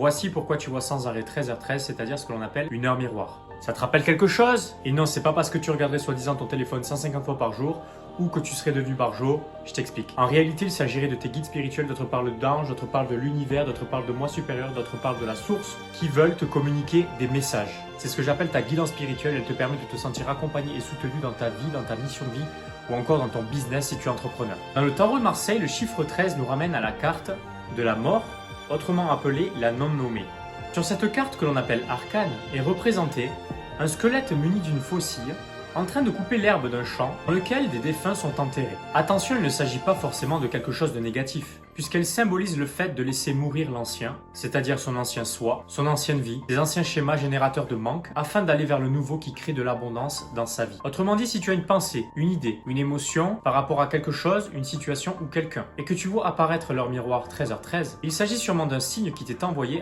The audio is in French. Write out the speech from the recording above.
Voici pourquoi tu vois sans arrêt 13h13, c'est-à-dire ce que l'on appelle une heure miroir. Ça te rappelle quelque chose? Et non, c'est pas parce que tu regarderais soi-disant ton téléphone 150 fois par jour ou que tu serais devenu barjo, je t'explique. En réalité, il s'agirait de tes guides spirituels, d'autres parlent d'anges, d'autres parlent de l'univers, d'autres parlent de moi supérieur, d'autres parlent de la source, qui veulent te communiquer des messages. C'est ce que j'appelle ta guidance spirituelle, elle te permet de te sentir accompagné et soutenu dans ta vie, dans ta mission de vie, ou encore dans ton business si tu es entrepreneur. Dans le tarot de Marseille, le chiffre 13 nous ramène à la carte de la mort, autrement appelée la non-nommée. Sur cette carte que l'on appelle arcane est représenté un squelette muni d'une faucille en train de couper l'herbe d'un champ dans lequel des défunts sont enterrés. Attention, il ne s'agit pas forcément de quelque chose de négatif, puisqu'elle symbolise le fait de laisser mourir l'ancien, c'est-à-dire son ancien soi, son ancienne vie, des anciens schémas générateurs de manque, afin d'aller vers le nouveau qui crée de l'abondance dans sa vie. Autrement dit, si tu as une pensée, une idée, une émotion par rapport à quelque chose, une situation ou quelqu'un, et que tu vois apparaître leur miroir 13h13, il s'agit sûrement d'un signe qui t'est envoyé